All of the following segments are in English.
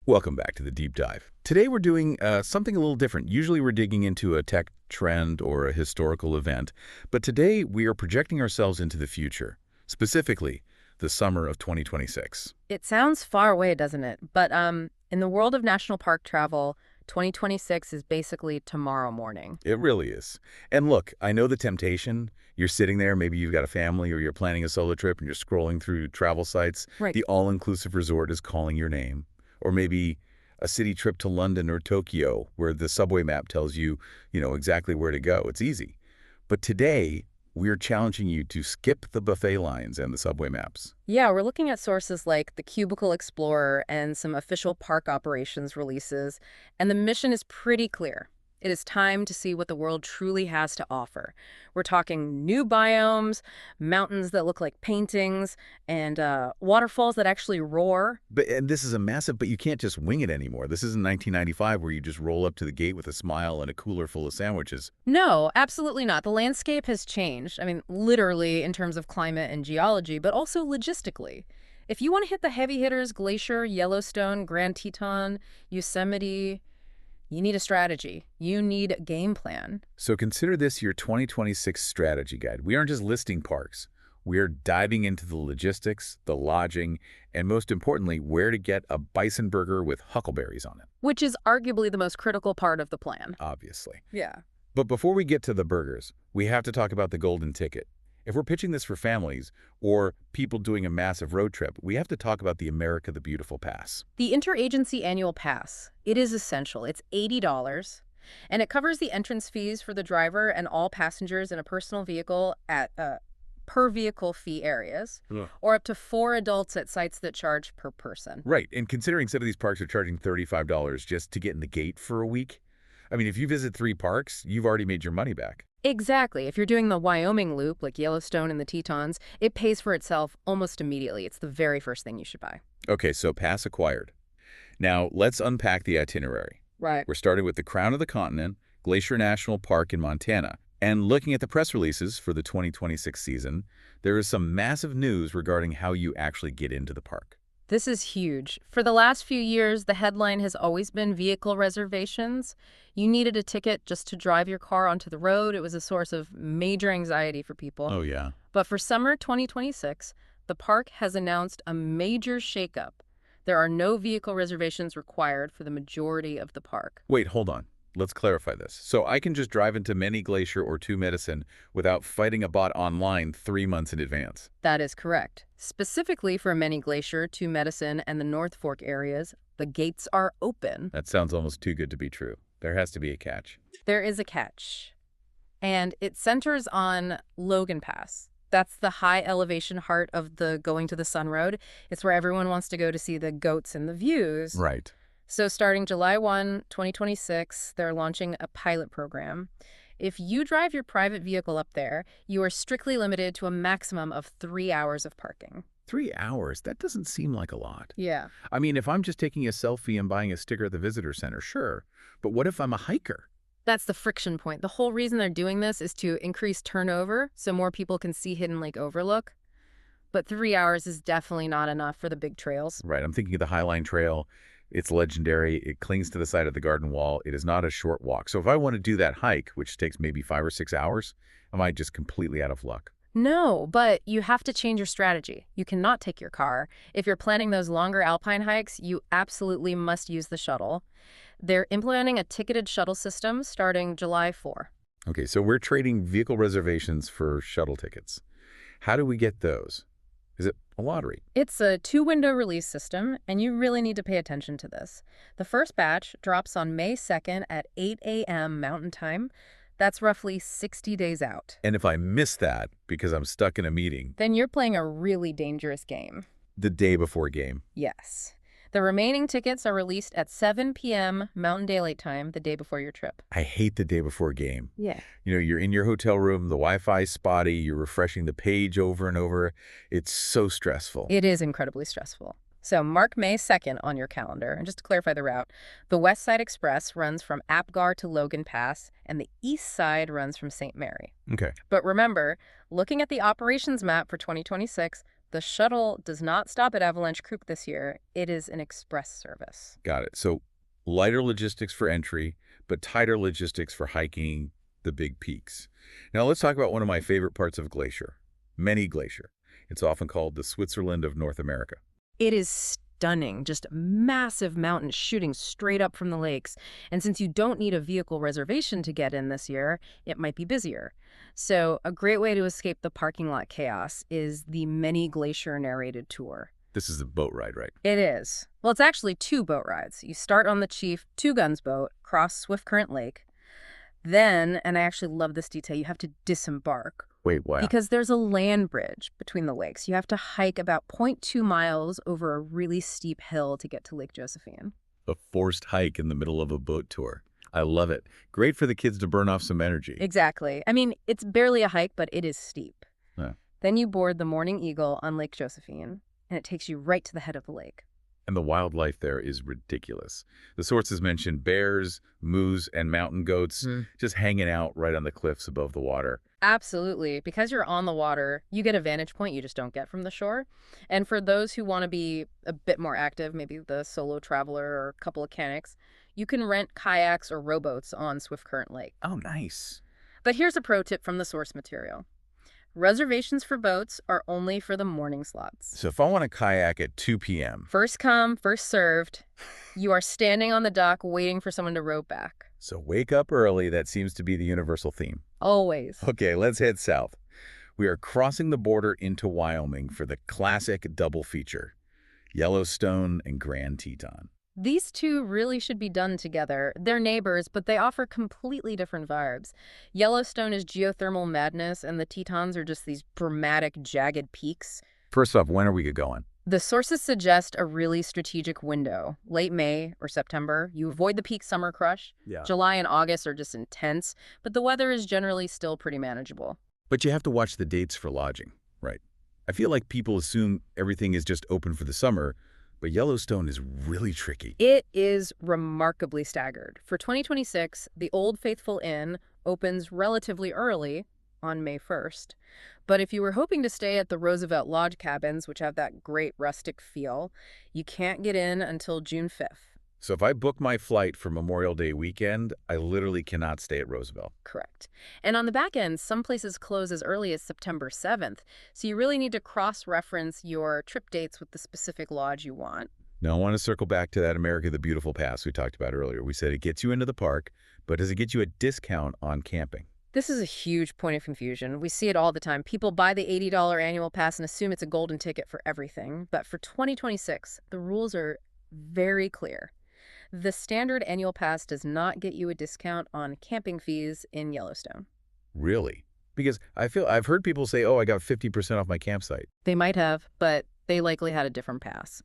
Welcome back to the deep dive. Today we're doing something a little different. Usually we're digging into a tech trend or a historical event, but today we are projecting ourselves into the future, specifically the summer of 2026. It sounds far away, doesn't it? But in the world of national park travel, 2026 is basically tomorrow morning. It really is. And look, I know the temptation. You're sitting there, maybe you've got a family or you're planning a solo trip and you're scrolling through travel sites. Right. The all-inclusive resort is calling your name. Or maybe a city trip to London or Tokyo where the subway map tells you, exactly where to go. It's easy. But today, we're challenging you to skip the buffet lines and the subway maps. Yeah, we're looking at sources like the Cubicle Explorer and some official park operations releases, and the mission is pretty clear. It is time to see what the world truly has to offer. We're talking new biomes, mountains that look like paintings, and waterfalls that actually roar. And this is but you can't just wing it anymore. This isn't 1995 where you just roll up to the gate with a smile and a cooler full of sandwiches. No, absolutely not. The landscape has changed. I mean, literally in terms of climate and geology, but also logistically. If you want to hit the heavy hitters, Glacier, Yellowstone, Grand Teton, Yosemite, you need a strategy. You need a game plan. So consider this your 2026 strategy guide. We aren't just listing parks. We are diving into the logistics, the lodging, and most importantly, where to get a bison burger with huckleberries on it. Which is arguably the most critical part of the plan. Obviously. Yeah. But before we get to the burgers, we have to talk about the golden ticket. If we're pitching this for families or people doing a massive road trip, we have to talk about the America the Beautiful Pass. The Interagency Annual Pass. It is essential. It's $80, and it covers the entrance fees for the driver and all passengers in a personal vehicle at per vehicle fee areas, or up to 4 adults at sites that charge per person. Right, and considering some of these parks are charging $35 just to get in the gate for a week, I mean, if you visit 3 parks, you've already made your money back. Exactly. If you're doing the Wyoming loop, like Yellowstone and the Tetons, it pays for itself almost immediately. It's the very first thing you should buy. Okay, so pass acquired. Now, let's unpack the itinerary. Right. We're starting with the crown of the continent, Glacier National Park in Montana. And looking at the press releases for the 2026 season, there is some massive news regarding how you actually get into the park. This is huge. For the last few years, the headline has always been vehicle reservations. You needed a ticket just to drive your car onto the road. It was a source of major anxiety for people. Oh, yeah. But for summer 2026, the park has announced a major shakeup. There are no vehicle reservations required for the majority of the park. Wait, hold on. Let's clarify this. So I can just drive into Many Glacier or Two Medicine without fighting a bot online 3 months in advance. That is correct. Specifically for Many Glacier, Two Medicine, and the North Fork areas, the gates are open. That sounds almost too good to be true. There has to be a catch. There is a catch. And it centers on Logan Pass. That's the high elevation heart of the Going to the Sun Road. It's where everyone wants to go to see the goats and the views. Right. So starting July 1, 2026, they're launching a pilot program. If you drive your private vehicle up there, you are strictly limited to a maximum of 3 hours of parking. 3 hours? That doesn't seem like a lot. Yeah. I mean, if I'm just taking a selfie and buying a sticker at the visitor center, sure. But what if I'm a hiker? That's the friction point. The whole reason they're doing this is to increase turnover so more people can see Hidden Lake Overlook. But 3 hours is definitely not enough for the big trails. Right. I'm thinking of the Highline Trail. It's legendary. It clings to the side of the garden wall. It is not a short walk. So if I want to do that hike, which takes maybe 5 or 6 hours, am I just completely out of luck? No, but you have to change your strategy. You cannot take your car. If you're planning those longer alpine hikes, you absolutely must use the shuttle. They're implementing a ticketed shuttle system starting July 4. Okay, so we're trading vehicle reservations for shuttle tickets. How do we get those? Is it a lottery? It's a 2-window release system, and you really need to pay attention to this. The first batch drops on May 2nd at 8 a.m. Mountain Time. That's roughly 60 days out. And if I miss that because I'm stuck in a meeting? Then you're playing a really dangerous game. The day before game? Yes. The remaining tickets are released at 7 p.m. Mountain Daylight Time the day before your trip. I hate the day before game. Yeah. You're in your hotel room, the Wi-Fi's spotty, you're refreshing the page over and over. It's so stressful. It is incredibly stressful. So mark May 2nd on your calendar. And just to clarify the route, the West Side Express runs from Apgar to Logan Pass, and the East Side runs from St. Mary. Okay. But remember, looking at the operations map for 2026, The shuttle does not stop at Avalanche Creek this year. It is an express service. Got it. So lighter logistics for entry, but tighter logistics for hiking the big peaks. Now let's talk about one of my favorite parts of Glacier, Many Glacier. It's often called the Switzerland of North America. It is stunning, just massive mountains shooting straight up from the lakes. And since you don't need a vehicle reservation to get in this year, it might be busier. So a great way to escape the parking lot chaos is the Many Glacier narrated tour. This is a boat ride, right? It is. Well, it's actually 2 boat rides. You start on the Chief Two Guns boat, cross Swift Current Lake. Then, and I actually love this detail, you have to disembark. Wait, wow. Because there's a land bridge between the lakes. You have to hike about 0.2 miles over a really steep hill to get to Lake Josephine. A forced hike in the middle of a boat tour. I love it. Great for the kids to burn off some energy. Exactly. I mean, it's barely a hike, but it is steep. Yeah. Then you board the Morning Eagle on Lake Josephine, and it takes you right to the head of the lake. And the wildlife there is ridiculous. The sources mention bears, moose, and mountain goats just hanging out right on the cliffs above the water. Absolutely. Because you're on the water, you get a vantage point you just don't get from the shore. And for those who want to be a bit more active, maybe the solo traveler or a couple of canics, you can rent kayaks or rowboats on Swift Current Lake. Oh, nice. But here's a pro tip from the source material. Reservations for boats are only for the morning slots. So if I want to kayak at 2 p.m. First come, first served. You are standing on the dock waiting for someone to row back. So wake up early. That seems to be the universal theme. Always. Okay, let's head south. We are crossing the border into Wyoming for the classic double feature, Yellowstone and Grand Teton. These two really should be done together. They're neighbors, but they offer completely different vibes. Yellowstone is geothermal madness, and the Tetons are just these dramatic, jagged peaks. First off, when are we going? The sources suggest a really strategic window, late May or September. You avoid the peak summer crush. Yeah. July and August are just intense, but the weather is generally still pretty manageable. But you have to watch the dates for lodging, right? I feel like people assume everything is just open for the summer, but Yellowstone is really tricky. It is remarkably staggered. For 2026, the Old Faithful Inn opens relatively early on May 1st. But if you were hoping to stay at the Roosevelt Lodge cabins, which have that great rustic feel, you can't get in until June 5th. So if I book my flight for Memorial Day weekend, I literally cannot stay at Roosevelt. Correct. And on the back end, some places close as early as September 7th, so you really need to cross-reference your trip dates with the specific lodge you want. Now, I want to circle back to that America the Beautiful pass we talked about earlier. We said it gets you into the park, but does it get you a discount on camping? This is a huge point of confusion. We see it all the time. People buy the $80 annual pass and assume it's a golden ticket for everything. But for 2026, the rules are very clear. The standard annual pass does not get you a discount on camping fees in Yellowstone. Really? Because I've heard people say, oh, I got 50% off my campsite. They might have, but they likely had a different pass.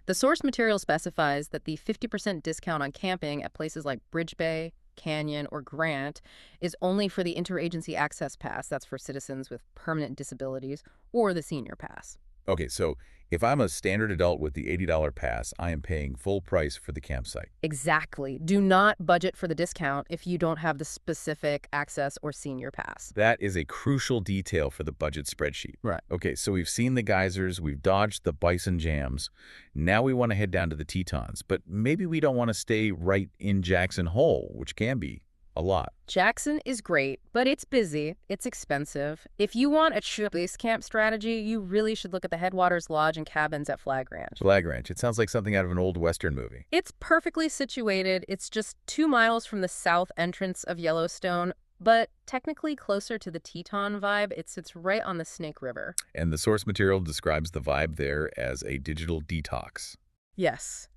The source material specifies that the 50% discount on camping at places like Bridge Bay, Canyon, or Grant is only for the Interagency Access Pass. That's for citizens with permanent disabilities, or the Senior Pass. Okay, so if I'm a standard adult with the $80 pass, I am paying full price for the campsite. Exactly. Do not budget for the discount if you don't have the specific access or senior pass. That is a crucial detail for the budget spreadsheet. Right. Okay, so we've seen the geysers, we've dodged the bison jams. Now we want to head down to the Tetons, but maybe we don't want to stay right in Jackson Hole, which can be a lot. Jackson is great, but it's busy, it's expensive. If you want a true base camp strategy, you really should look at the Headwaters Lodge and cabins at Flag Ranch. Flag Ranch, it sounds like something out of an old Western movie. It's perfectly situated. It's just 2 miles from the south entrance of Yellowstone, but technically closer to the Teton vibe. It sits right on the Snake River. And the source material describes the vibe there as a digital detox. Yes.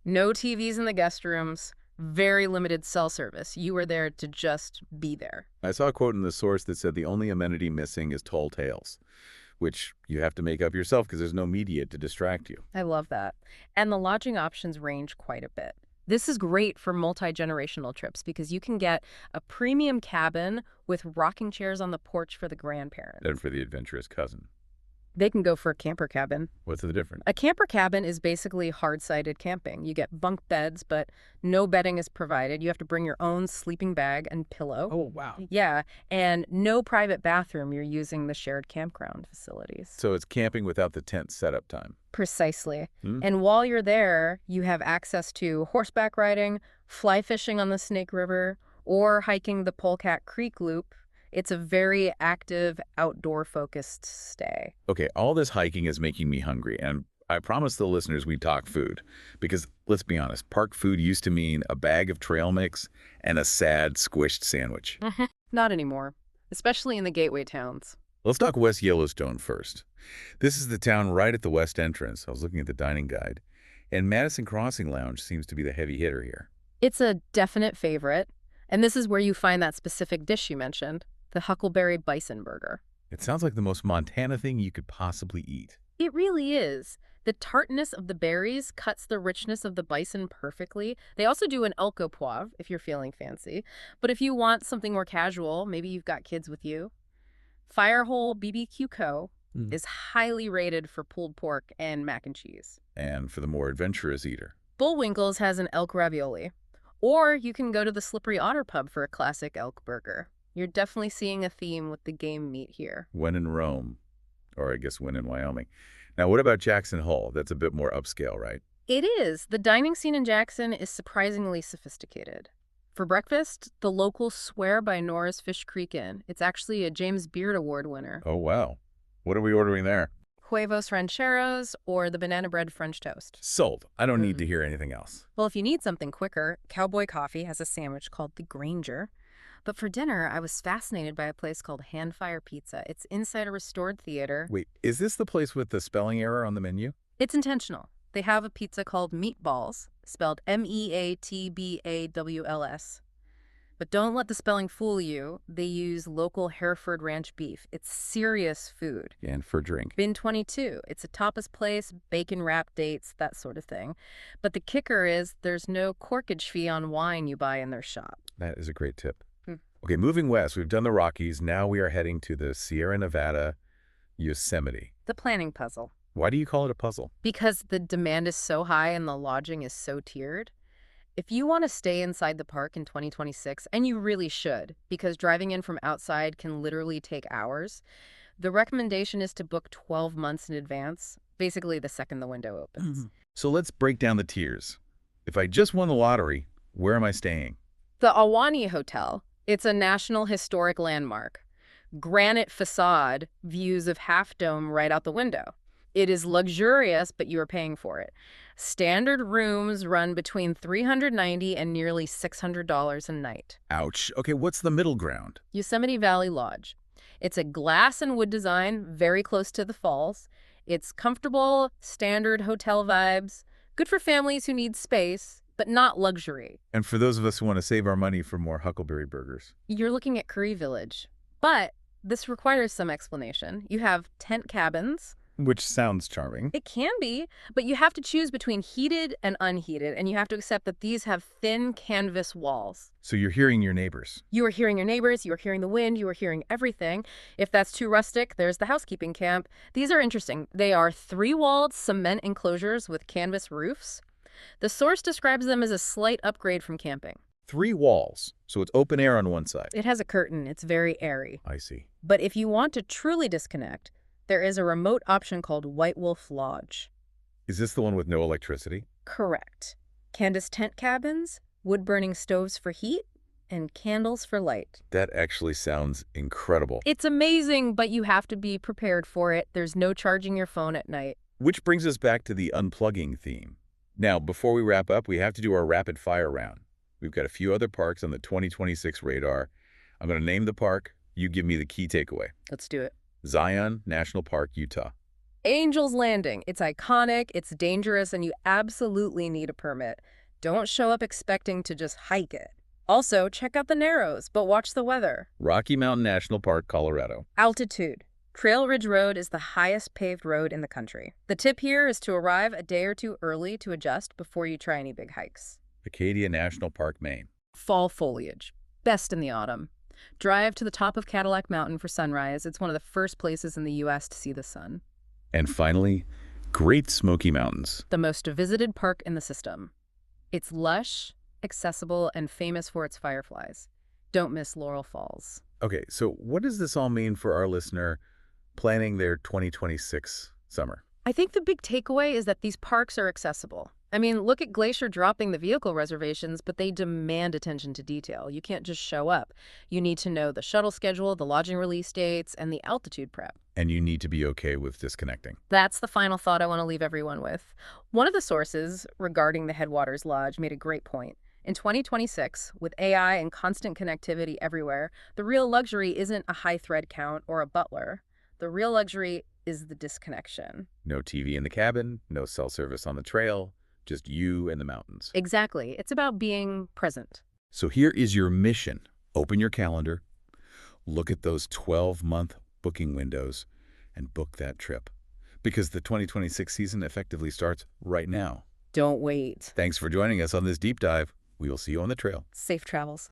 No TVs in the guest rooms. Very limited cell service. You were there to just be there. I saw a quote in the source that said the only amenity missing is tall tales, which you have to make up yourself because there's no media to distract you. I love that. And the lodging options range quite a bit. This is great for multi-generational trips because you can get a premium cabin with rocking chairs on the porch for the grandparents. And for the adventurous cousin. They can go for a camper cabin. What's the difference? A camper cabin is basically hard-sided camping. You get bunk beds, but no bedding is provided. You have to bring your own sleeping bag and pillow. Oh, wow. Yeah, and no private bathroom. You're using the shared campground facilities. So it's camping without the tent setup time. Precisely. Hmm? And while you're there, you have access to horseback riding, fly fishing on the Snake River, or hiking the Polecat Creek Loop. It's a very active, outdoor-focused stay. Okay, all this hiking is making me hungry, and I promised the listeners we'd talk food. Because, let's be honest, park food used to mean a bag of trail mix and a sad, squished sandwich. Not anymore, especially in the gateway towns. Let's talk West Yellowstone first. This is the town right at the west entrance. I was looking at the dining guide. And Madison Crossing Lounge seems to be the heavy hitter here. It's a definite favorite, and this is where you find that specific dish you mentioned, the huckleberry bison burger. It sounds like the most Montana thing you could possibly eat. It really is. The tartness of the berries cuts the richness of the bison perfectly. They also do an elk au poivre, if you're feeling fancy. But if you want something more casual, maybe you've got kids with you, Firehole BBQ Co. is highly rated for pulled pork and mac and cheese. And for the more adventurous eater. Bullwinkle's has an elk ravioli. Or you can go to the Slippery Otter Pub for a classic elk burger. You're definitely seeing a theme with the game meat here. When in Rome, or I guess when in Wyoming. Now, what about Jackson Hole? That's a bit more upscale, right? It is. The dining scene in Jackson is surprisingly sophisticated. For breakfast, the locals swear by Nora's Fish Creek Inn. It's actually a James Beard Award winner. Oh, wow. What are we ordering there? Huevos rancheros or the banana bread French toast. Sold. I don't need to hear anything else. Well, if you need something quicker, Cowboy Coffee has a sandwich called the Granger. But for dinner, I was fascinated by a place called Hand Fire Pizza. It's inside a restored theater. Wait, is this the place with the spelling error on the menu? It's intentional. They have a pizza called Meatballs, spelled Meatbawls. But don't let the spelling fool you. They use local Hereford Ranch beef. It's serious food. And for drink. Bin 22. It's a tapas place, bacon-wrapped dates, that sort of thing. But the kicker is there's no corkage fee on wine you buy in their shop. That is a great tip. Okay, moving west, we've done the Rockies. Now we are heading to the Sierra Nevada, Yosemite. The planning puzzle. Why do you call it a puzzle? Because the demand is so high and the lodging is so tiered. If you want to stay inside the park in 2026, and you really should, because driving in from outside can literally take hours, the recommendation is to book 12 months in advance, basically the second the window opens. So let's break down the tiers. If I just won the lottery, where am I staying? The Ahwahnee Hotel. It's a National Historic Landmark. Granite facade, views of Half Dome right out the window. It is luxurious, but you are paying for it. Standard rooms run between $390 and nearly $600 a night. Ouch. Okay, what's the middle ground? Yosemite Valley Lodge. It's a glass and wood design, very close to the falls. It's comfortable, standard hotel vibes, good for families who need space, but not luxury. And for those of us who want to save our money for more huckleberry burgers. You're looking at Curry Village. But this requires some explanation. You have tent cabins. Which sounds charming. It can be, but you have to choose between heated and unheated, and you have to accept that these have thin canvas walls. So you're hearing your neighbors. You are hearing your neighbors, you are hearing the wind, you are hearing everything. If that's too rustic, there's the housekeeping camp. These are interesting. They are three-walled cement enclosures with canvas roofs. The source describes them as a slight upgrade from camping. 3 walls, so it's open air on one side. It has a curtain. It's very airy. I see. But if you want to truly disconnect, there is a remote option called White Wolf Lodge. Is this the one with no electricity? Correct. Canvas tent cabins, wood-burning stoves for heat, and candles for light. That actually sounds incredible. It's amazing, but you have to be prepared for it. There's no charging your phone at night. Which brings us back to the unplugging theme. Now, before we wrap up, we have to do our rapid fire round. We've got a few other parks on the 2026 radar. I'm going to name the park. You give me the key takeaway. Let's do it. Zion National Park, Utah. Angel's Landing. It's iconic, it's dangerous, and you absolutely need a permit. Don't show up expecting to just hike it. Also, check out the Narrows, but watch the weather. Rocky Mountain National Park, Colorado. Altitude. Trail Ridge Road is the highest paved road in the country. The tip here is to arrive a day or two early to adjust before you try any big hikes. Acadia National Park, Maine. Fall foliage. Best in the autumn. Drive to the top of Cadillac Mountain for sunrise. It's one of the first places in the U.S. to see the sun. And finally, Great Smoky Mountains. The most visited park in the system. It's lush, accessible, and famous for its fireflies. Don't miss Laurel Falls. Okay, so what does this all mean for our listener planning their 2026 summer? I think the big takeaway is that these parks are accessible. I mean, look at Glacier dropping the vehicle reservations, but they demand attention to detail. You can't just show up. You need to know the shuttle schedule, the lodging release dates, and the altitude prep. And you need to be okay with disconnecting. That's the final thought I want to leave everyone with. One of the sources regarding the Headwaters Lodge made a great point. In 2026, with AI and constant connectivity everywhere, the real luxury isn't a high thread count or a butler. The real luxury is the disconnection. No TV in the cabin, no cell service on the trail, just you and the mountains. Exactly. It's about being present. So here is your mission. Open your calendar, look at those 12-month booking windows, and book that trip. Because the 2026 season effectively starts right now. Don't wait. Thanks for joining us on this deep dive. We will see you on the trail. Safe travels.